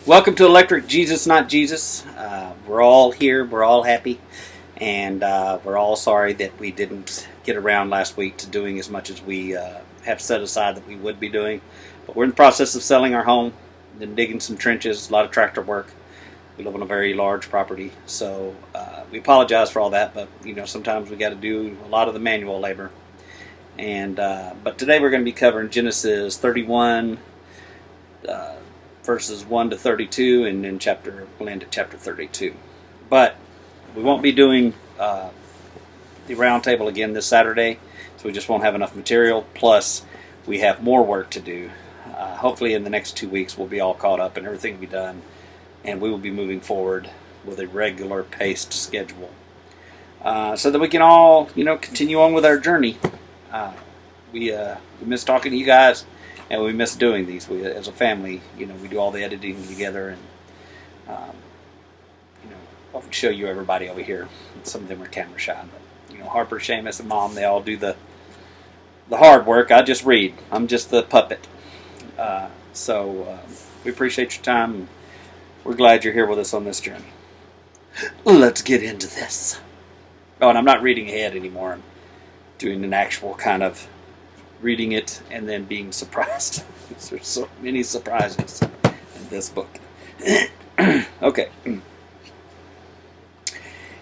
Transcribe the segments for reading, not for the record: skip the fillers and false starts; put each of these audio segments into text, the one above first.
Welcome to Electric Jesus Not Jesus. We're all here, we're all happy, and we're all sorry that we didn't get around last week to doing as much as we have set aside that we would be doing. But we're in the process of selling our home, then digging some trenches, a lot of tractor work. We live on a very large property, so we apologize for all that, but sometimes we got to do a lot of the manual labor. And but today we're going to be covering Genesis 31, verses 1 to 32, and then we'll end at chapter 32. But we won't be doing the round table again this Saturday, so we just won't have enough material. Plus, we have more work to do. Hopefully in the next 2 weeks we'll be all caught up and everything will be done, and we will be moving forward with a regular paced schedule, so that we can all continue on with our journey. We miss talking to you guys, and we miss doing these. We, as a family, we do all the editing together, and I can show you everybody over here. Some of them are camera shy, but Harper, Seamus, and Mom, they all do the hard work. I just read. I'm just the puppet. So we appreciate your time, and we're glad you're here with us on this journey. Let's get into this. Oh, and I'm not reading ahead anymore. I'm doing an actual kind of reading it and then being surprised. There's so many surprises in this book. Okay.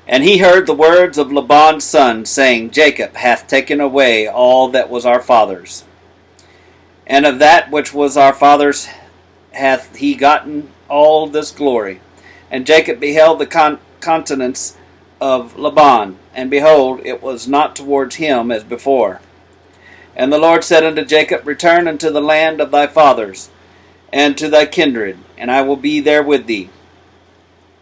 And he heard the words of Laban's son, saying, Jacob hath taken away all that was our father's, and of that which was our father's hath he gotten all this glory. And Jacob beheld the countenance of Laban, and behold, it was not towards him as before. And the Lord said unto Jacob, Return unto the land of thy fathers, and to thy kindred, and I will be there with thee.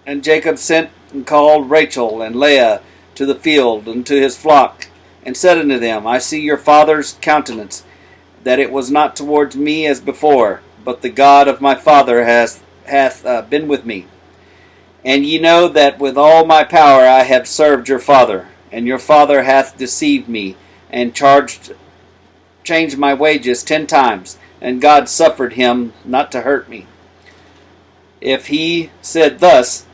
And Jacob sent and called Rachel and Leah to the field and to his flock, and said unto them, I see your father's countenance, that it was not towards me as before, but the God of my father hath been with me. And ye know that with all my power I have served your father, and your father hath deceived me, and changed my wages 10 times, and God suffered him not to hurt me. If he said thus,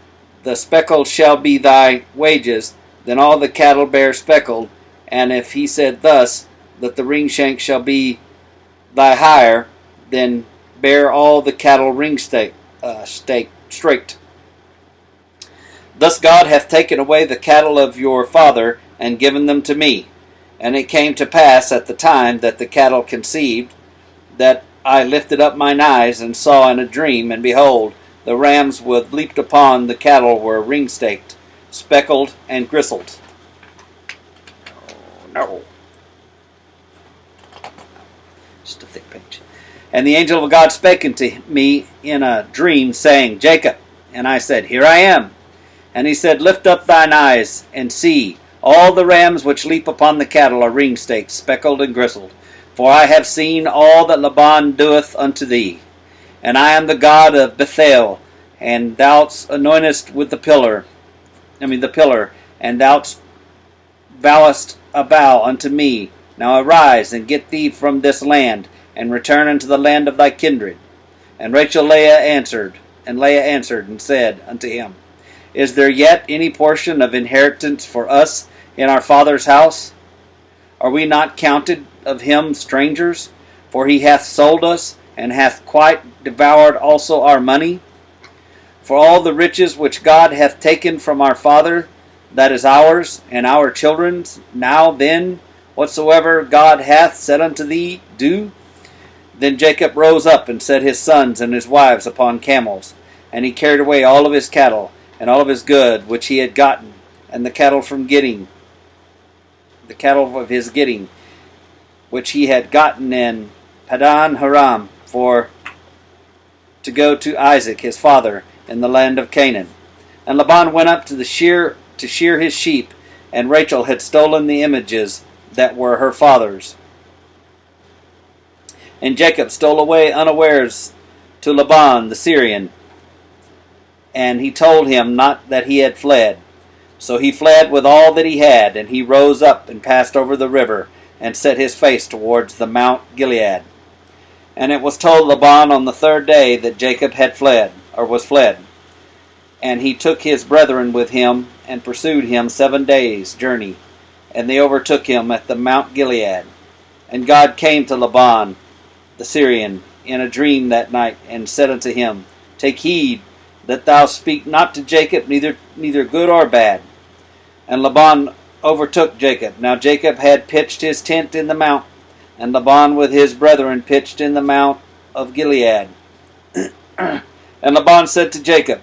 the speckled shall be thy wages, then all the cattle bear speckled. And if he said thus, that the ringshank shall be thy hire, then bear all the cattle straight. Thus God hath taken away the cattle of your father, and given them to me. And it came to pass at the time that the cattle conceived, that I lifted up mine eyes, and saw in a dream, and behold, the rams which leaped upon the cattle were ring-staked, speckled, and gristled. Oh, no. Just a thick page. And the angel of God spake unto me in a dream, saying, Jacob. And I said, Here I am. And he said, Lift up thine eyes, and see, all the rams which leap upon the cattle are ring-staked, speckled, and gristled. For I have seen all that Laban doeth unto thee. And I am the God of Bethel, and thou anointest with the pillar, and thou vowest a vow unto me. Now arise, and get thee from this land, and return unto the land of thy kindred. And Leah answered and said unto him, Is there yet any portion of inheritance for us in our father's house? Are we not counted of him strangers? For he hath sold us, and hath quite devoured also our money. For all the riches which God hath taken from our father, that is ours, and our children's. Now then, whatsoever God hath said unto thee, do. Then Jacob rose up, and set his sons and his wives upon camels. And he carried away all of his cattle, and all of his good which he had gotten, and the cattle of his getting, which he had gotten in Padan Aram, to go to Isaac his father in the land of Canaan. And Laban went up to shear his sheep, and Rachel had stolen the images that were her father's. And Jacob stole away unawares to Laban the Syrian, and he told him not that he had fled. So he fled with all that he had, and he rose up and passed over the river, and set his face towards the Mount Gilead. And it was told Laban on the third day that Jacob had fled, or was fled. And he took his brethren with him, and pursued him 7 days' journey. And they overtook him at the Mount Gilead. And God came to Laban the Syrian in a dream that night, and said unto him, Take heed that thou speak not to Jacob neither good or bad. And Laban overtook Jacob. Now Jacob had pitched his tent in the mount, and Laban with his brethren pitched in the mount of Gilead. And Laban said to Jacob,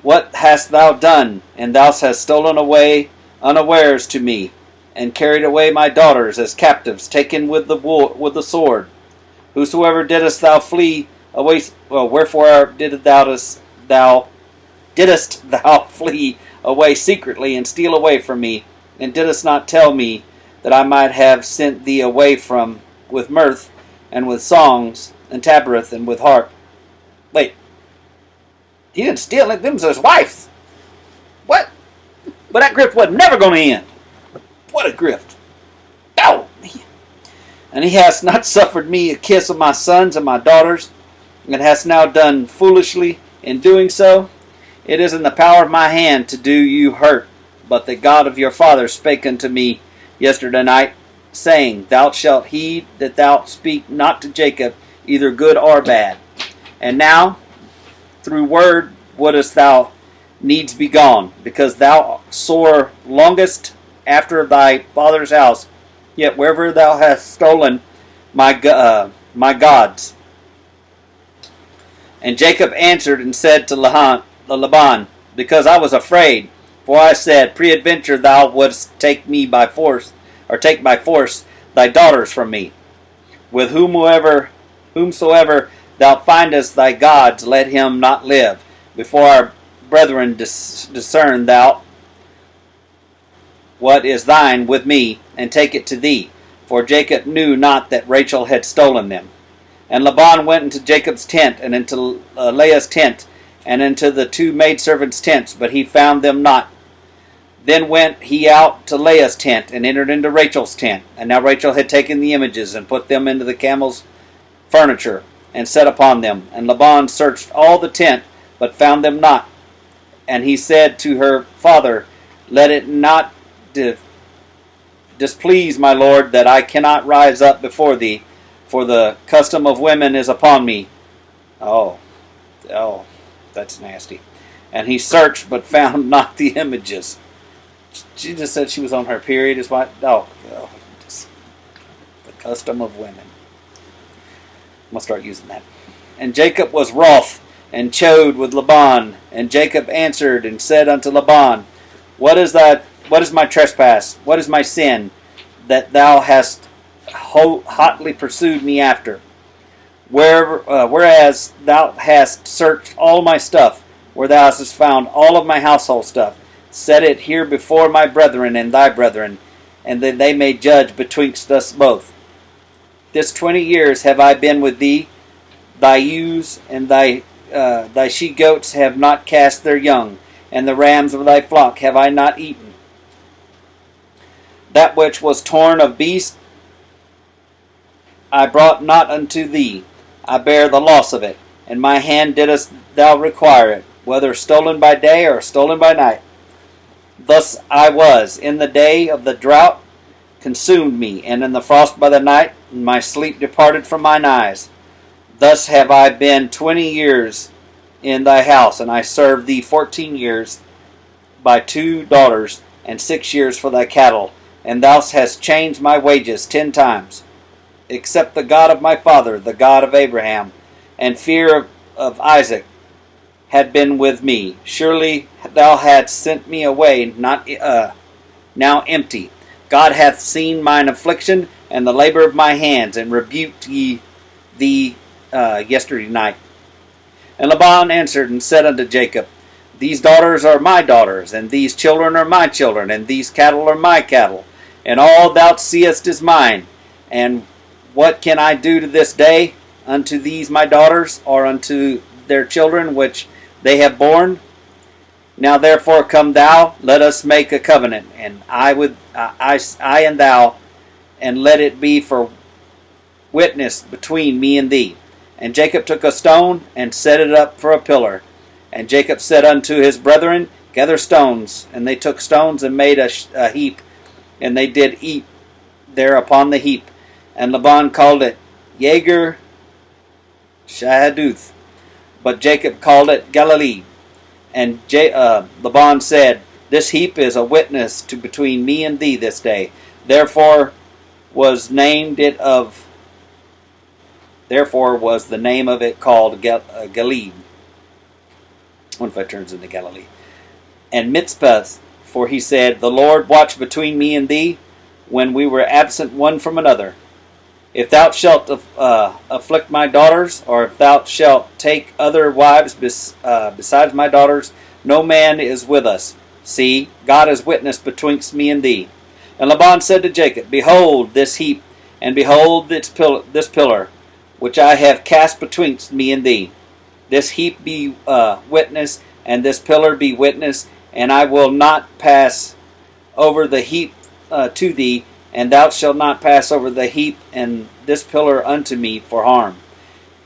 What hast thou done? And thou hast stolen away unawares to me, and carried away my daughters as captives, taken with the sword. Whosoever didst thou flee away? Wherefore didst thou flee away secretly, and steal away from me, and didst not tell me, that I might have sent thee away from with mirth, and with songs, and tabreth, and with harp? Wait, he didn't steal it. Them was his wives. What? But that grift was never going to end. What a grift! Oh, and he hast not suffered me a kiss of my sons and my daughters, and hast now done foolishly in doing so. It is in the power of my hand to do you hurt. But the God of your father spake unto me yesterday night, saying, Thou shalt heed that thou speak not to Jacob either good or bad. And now, through word wouldest thou needs be gone, because thou sore longest after thy father's house. Yet wherever thou hast stolen my gods. And Jacob answered and said to Laban, Because I was afraid, for I said, Peradventure thou wouldst take me by force, or take by force thy daughters from me. With whomsoever thou findest thy gods, let him not live. Before our brethren discern thou what is thine with me, and take it to thee. For Jacob knew not that Rachel had stolen them. And Laban went into Jacob's tent, and into Leah's tent, and into the two maidservants' tents, but he found them not. Then went he out to Leah's tent, and entered into Rachel's tent. And now Rachel had taken the images, and put them into the camel's furniture, and set upon them. And Laban searched all the tent, but found them not. And he said to her father, Let it not displease my lord, that I cannot rise up before thee, for the custom of women is upon me. Oh, that's nasty. And he searched, but found not the images. She just said she was on her period. Is what? The custom of women. I'm going to start using that. And Jacob was wroth, and chode with Laban. And Jacob answered and said unto Laban, What is my trespass? What is my sin, that thou hast hotly pursued me after? Whereas thou hast searched all my stuff, where thou hast found all of my household stuff, set it here before my brethren and thy brethren, and that they may judge betwixt us both. This 20 years have I been with thee. Thy ewes and thy she-goats have not cast their young, and the rams of thy flock have I not eaten. That which was torn of beast I brought not unto thee. I bear the loss of it, and my hand didst thou require it, whether stolen by day or stolen by night. Thus I was, in the day of the drought consumed me, and in the frost by the night my sleep departed from mine eyes. Thus have I been 20 years in thy house, and I served thee 14 years by 2 daughters, and 6 years for thy cattle, and thou hast changed my wages 10 times. Except the God of my father, the God of Abraham, and fear of Isaac had been with me. Surely thou hadst sent me away, not now empty. God hath seen mine affliction and the labor of my hands, and rebuked thee yesterday night. And Laban answered and said unto Jacob, These daughters are my daughters, and these children are my children, and these cattle are my cattle, and all thou seest is mine. And what can I do to this day unto these my daughters, or unto their children which they have borne? Now therefore come thou, let us make a covenant, and I and thou, and let it be for witness between me and thee. And Jacob took a stone, and set it up for a pillar. And Jacob said unto his brethren, Gather stones. And they took stones, and made a heap, and they did eat there upon the heap. And Laban called it Yager Shahaduth, but Jacob called it Galilee. And Laban said, This heap is a witness between me and thee this day. Therefore was the name of it called Galilee. I wonder if that turns into Galilee. And Mitzpah, for he said, The Lord watched between me and thee, when we were absent one from another. If thou shalt afflict my daughters, or if thou shalt take other wives besides my daughters, no man is with us. See, God is witness betwixt me and thee. And Laban said to Jacob, Behold this heap, and behold this pillar, which I have cast betwixt me and thee. This heap be witness, and this pillar be witness, and I will not pass over the heap to thee, and thou shalt not pass over the heap and this pillar unto me for harm.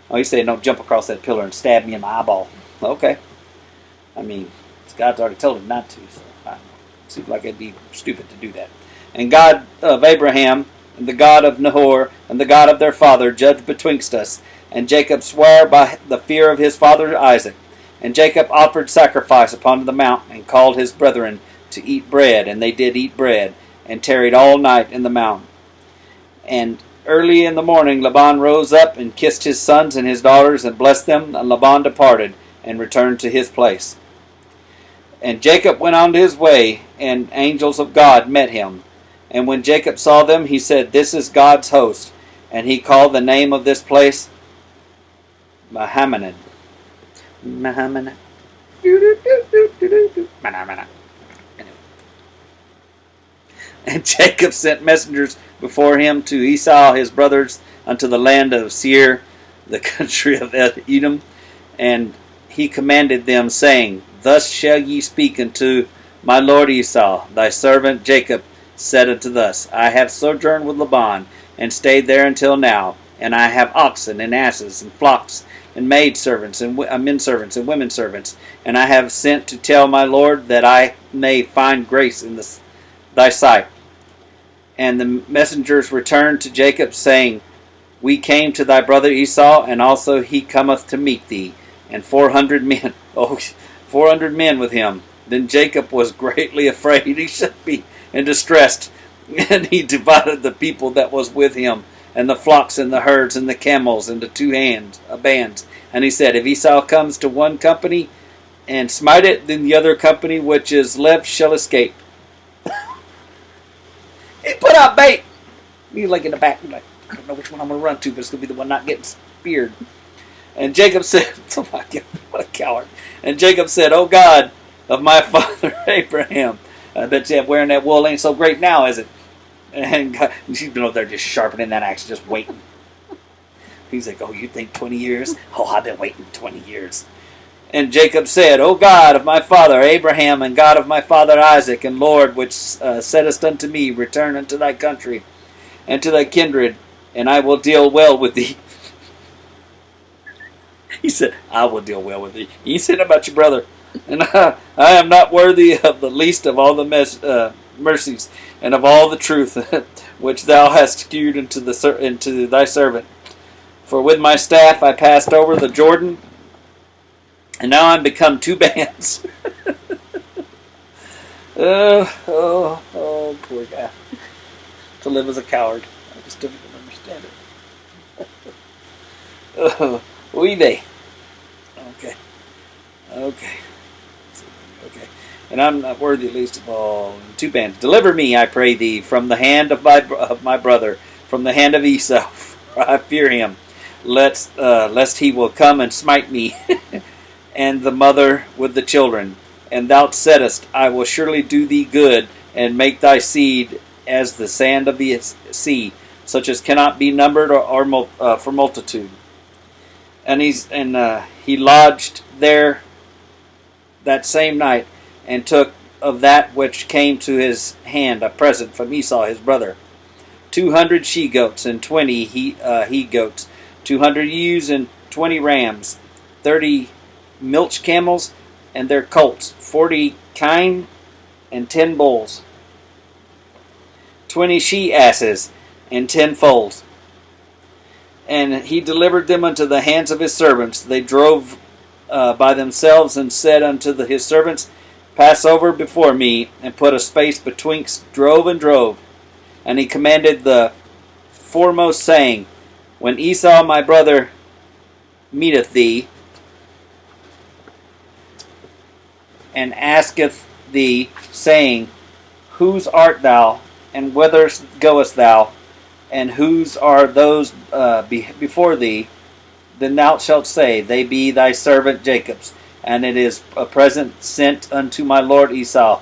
Oh, he said, Don't jump across that pillar and stab me in my eyeball. Okay. I mean, God's already told him not to, so I don't know. It seems like it'd be stupid to do that. And God of Abraham, and the God of Nahor, and the God of their father, judged betwixt us. And Jacob sware by the fear of his father Isaac. And Jacob offered sacrifice upon the mount, and called his brethren to eat bread. And they did eat bread, and tarried all night in the mountain. And early in the morning Laban rose up, and kissed his sons and his daughters, and blessed them. And Laban departed, and returned to his place. And Jacob went on to his way, and angels of God met him. And when Jacob saw them, he said, This is God's host. And he called the name of this place Mahanaim. Mahanaim. And Jacob sent messengers before him to Esau his brothers unto the land of Seir, the country of Edom. And he commanded them, saying, Thus shall ye speak unto my lord Esau. Thy servant Jacob said unto thus, I have sojourned with Laban, and stayed there until now. And I have oxen and asses and flocks and maidservants and men servants and women servants. And I have sent to tell my lord that I may find grace in thy sight. And the messengers returned to Jacob, saying, We came to thy brother Esau, and also he cometh to meet thee, and 400 men. 400 men with him. Then Jacob was greatly afraid he should be and distressed, and he divided the people that was with him, and the flocks and the herds and the camels into two bands. And he said, If Esau comes to one company and smite it, then the other company which is left shall escape. He put out bait. He's like in the back, like, I don't know which one I'm going to run to, but it's going to be the one not getting speared. And Jacob said, Oh my God, what a coward. And Jacob said, O God of my father Abraham. I bet you wearing that wool ain't so great now, is it? And she's been over there just sharpening that axe, just waiting. He's like, Oh, you think 20 years? Oh, I've been waiting 20 years. And Jacob said, O God of my father Abraham, and God of my father Isaac, and Lord, which saidst unto me, Return unto thy country, and to thy kindred, and I will deal well with thee. He said, I will deal well with thee. He said about your brother. And I am not worthy of the least of all the mercies, and of all the truth which thou hast skewed into thy servant. For with my staff I passed over the Jordan, and now I'm become two bands. Oh, poor guy. To live as a coward. I just don't even understand it. Oy vey. Okay. And I'm not worthy least of all. Two bands. Deliver me, I pray thee, from the hand of my brother, from the hand of Esau. For I fear him, lest he will come and smite me, and the mother with the children. And thou saidst, I will surely do thee good, and make thy seed as the sand of the sea, such as cannot be numbered or for multitude. And he lodged there that same night, and took of that which came to his hand a present from Esau his brother. 200 she-goats and 20 he-goats, 200 ewes and 20 rams, 30 milch camels and their colts, 40 kine and 10 bulls, 20 she-asses and 10 foals. And he delivered them unto the hands of his servants. They drove by themselves, and said unto his servants, Pass over before me, and put a space betwixt drove and drove. And he commanded the foremost, saying, When Esau my brother meeteth thee, and asketh thee, saying, Whose art thou, and whither goest thou, and whose are those before thee? Then thou shalt say, They be thy servant Jacob's, and it is a present sent unto my lord Esau.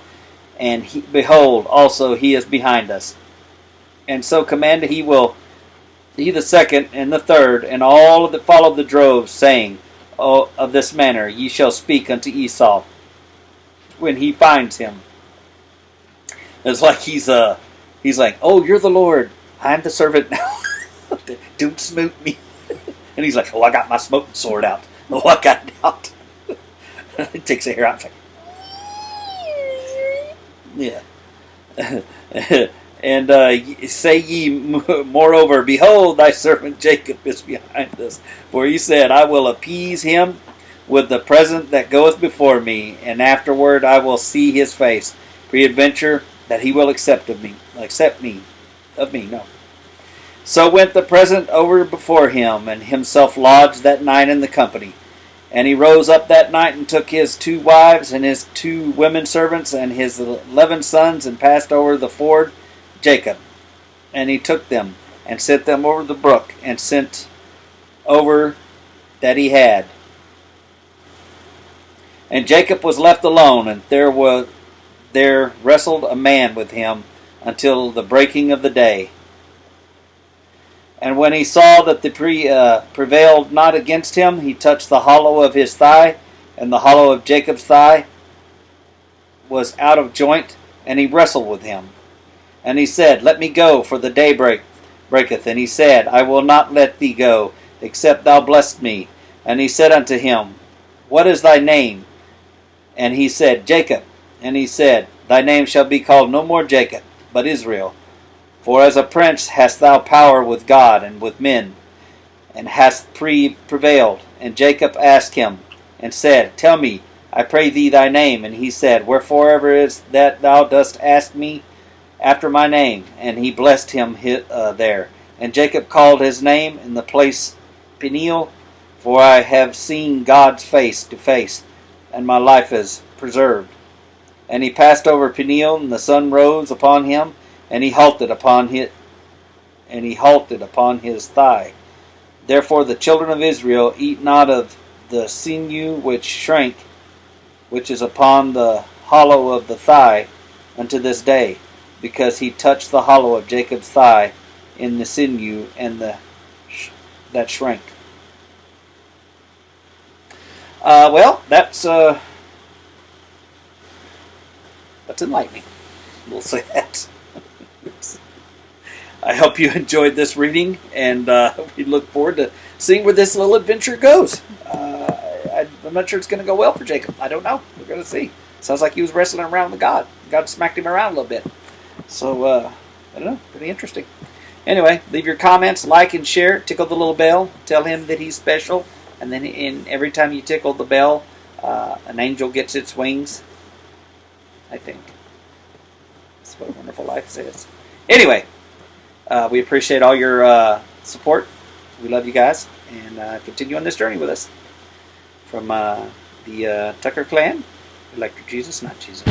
And behold, also he is behind us. And so commanded he the second and the third, and all that followed the droves, saying, of this manner ye shall speak unto Esau when he finds him. It's like he's like, oh, you're the Lord, I'm the servant now. Don't smote me. And he's like, oh, I got my smoking sword out. Oh, I got it out. He takes a hair out. Yeah. And say ye moreover, Behold, thy servant Jacob is behind us. For he said, I will appease him with the present that goeth before me, and afterward I will see his face. Peradventure that he will accept me. No. So went the present over before him, and himself lodged that night in the company. And he rose up that night, and took his 2 wives, and his 2 women servants, and his 11 sons, and passed over the ford Jacob. And he took them, and sent them over the brook, and sent over that he had. And Jacob was left alone, and there wrestled a man with him until the breaking of the day. And when he saw that the prevailed not against him, he touched the hollow of his thigh, and the hollow of Jacob's thigh was out of joint, and he wrestled with him. And he said, Let me go, for the day breaketh. And he said, I will not let thee go, except thou bless me. And he said unto him, What is thy name? And he said, Jacob. And he said, Thy name shall be called no more Jacob, but Israel. For as a prince hast thou power with God and with men, and hast prevailed. And Jacob asked him, and said, Tell me, I pray thee, thy name. And he said, Wherefore ever is that thou dost ask me after my name? And he blessed him there. And Jacob called his name in the place Peniel, for I have seen God's face to face, and my life is preserved. And he passed over Peniel, and the sun rose upon him, and he halted upon his thigh. Therefore the children of Israel eat not of the sinew which is upon the hollow of the thigh unto this day, because he touched the hollow of Jacob's thigh in the sinew and that shrank. Well, that's enlightening. We'll say that. I hope you enjoyed this reading, and we look forward to seeing where this little adventure goes. I'm not sure it's going to go well for Jacob. I don't know. We're going to see. Sounds like he was wrestling around with God. God smacked him around a little bit. So, I don't know. Pretty interesting. Anyway, leave your comments, like and share. Tickle the little bell. Tell him that he's special. And then every time you tickle the bell, an angel gets its wings. I think. That's what A Wonderful Life says. Anyway, we appreciate all your support. We love you guys. And continue on this journey with us. From the Tucker clan, Electric Jesus, not Jesus.